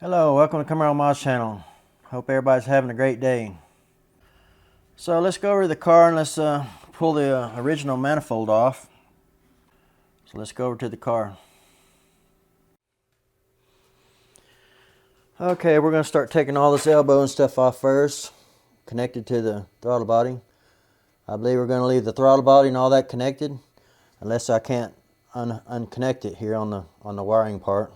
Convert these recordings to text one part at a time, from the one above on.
Hello, welcome to Camaro Mods channel. Hope everybody's having a great day. So let's go over to the car and let's pull the original manifold off. So let's go over to the car. Okay, we're going to start taking all this elbow and stuff off first, connected to the throttle body. I believe we're going to leave the throttle body and all that connected, unless I can't unconnect it here on the wiring part.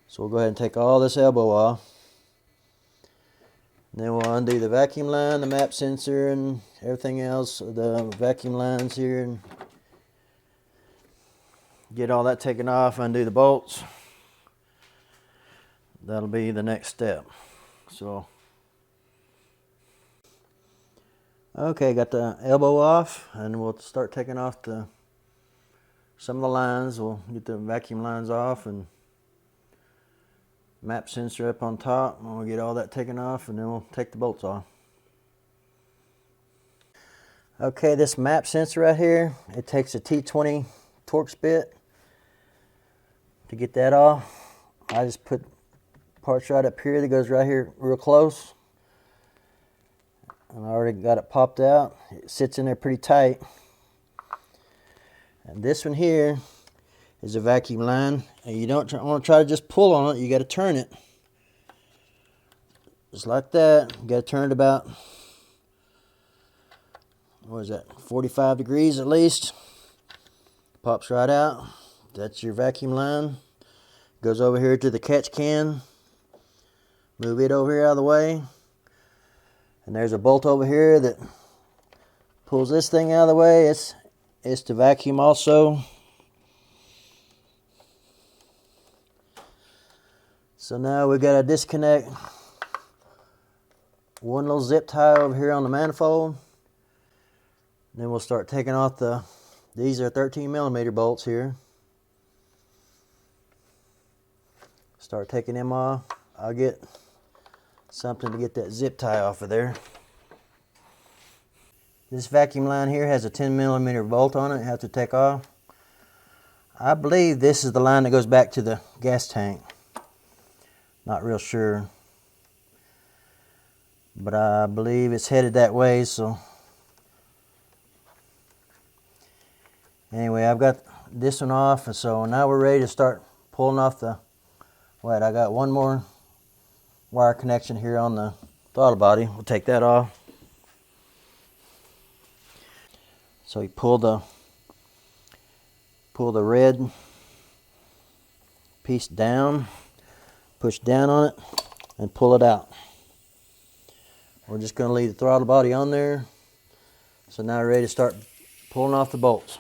So we'll go ahead and take all this elbow off. Then we'll undo the vacuum line, the map sensor, and everything else, the vacuum lines here, and get all that taken off, undo the bolts. That'll be the next step. So, okay, got the elbow off, and we'll start taking off some of the lines. We'll get the vacuum lines off and map sensor up on top, and we'll get all that taken off, and then we'll take the bolts off. Okay, this map sensor right here, it takes a T20 Torx bit to get that off. I just put parts right up here that goes right here real close, and I already got it popped out. It sits in there pretty tight. And this one here is a vacuum line, and you don't want to try to just pull on it. You got to turn it just like that. You got to turn it about, what is that, 45 degrees at least. Pops right out. That's your vacuum line. Goes over here to the catch can. Move it over here out of the way, and there's a bolt over here that pulls this thing out of the way. It's to vacuum also. So now we've got to disconnect one little zip tie over here on the manifold. Then we'll start taking off these are 13mm bolts here. Start taking them off. I'll get something to get that zip tie off of there. This vacuum line here has a 10mm bolt on it. You have to take off. I believe this is the line that goes back to the gas tank. Not real sure, but I believe it's headed that way. So anyway, I've got this one off, and so now we're ready to start pulling off the, wait, I got one more wire connection here on the throttle body. We'll take that off. So you pull the red piece down, push down on it, and pull it out. We're just going to leave the throttle body on there. So now we're ready to start pulling off the bolts.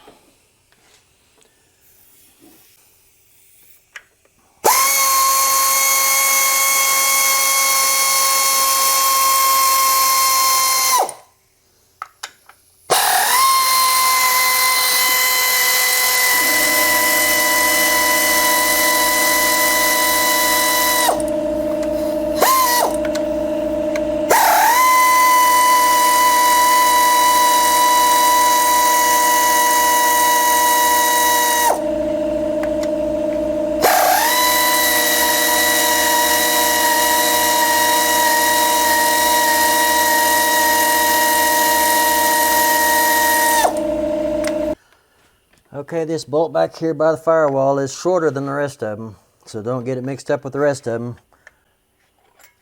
Okay, this bolt back here by the firewall is shorter than the rest of them, so don't get it mixed up with the rest of them.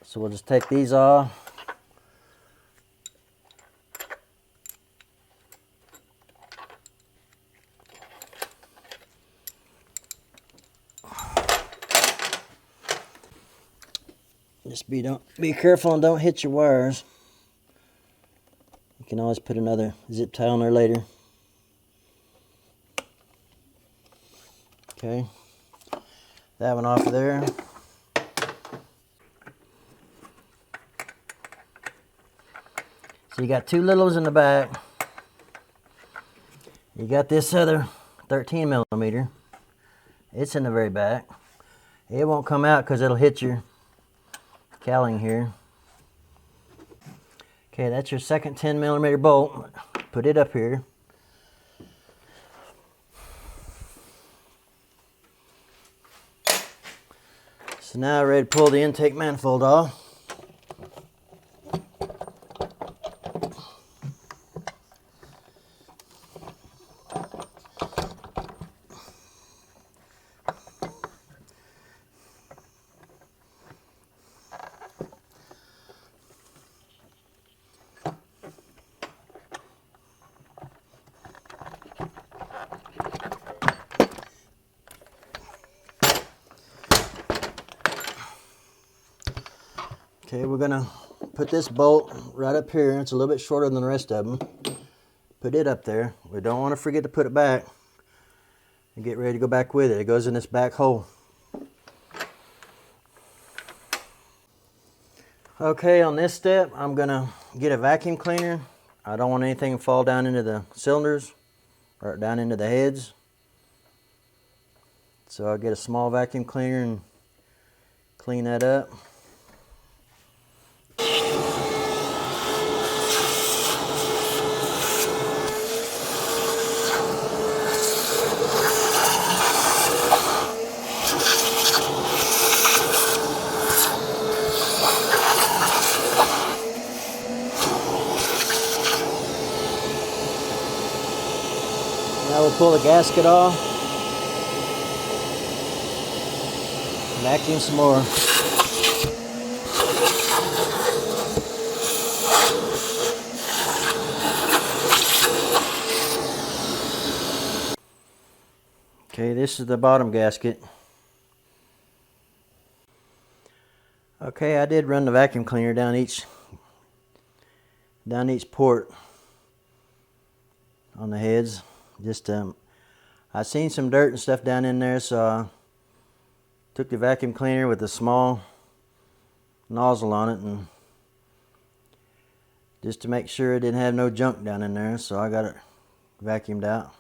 So we'll just take these off. Just be careful and don't hit your wires. You can always put another zip tie on there later. Okay, that one off of there. So you got two little ones in the back. You got this other 13mm. It's in the very back. It won't come out because it'll hit your cowling here. Okay, that's your second 10mm bolt. Put it up here. So now I'm ready to pull the intake manifold off. Okay, we're gonna put this bolt right up here. It's a little bit shorter than the rest of them. Put it up there. We don't want to forget to put it back and get ready to go back with it. It goes in this back hole. Okay, on this step, I'm gonna get a vacuum cleaner. I don't want anything to fall down into the cylinders or down into the heads. So I'll get a small vacuum cleaner and clean that up. Now we'll pull the gasket off. Vacuum some more. Okay, this is the bottom gasket. Okay, I did run the vacuum cleaner down each port on the heads. Just I seen some dirt and stuff down in there, so I took the vacuum cleaner with a small nozzle on it, and just to make sure it didn't have no junk down in there, so I got it vacuumed out.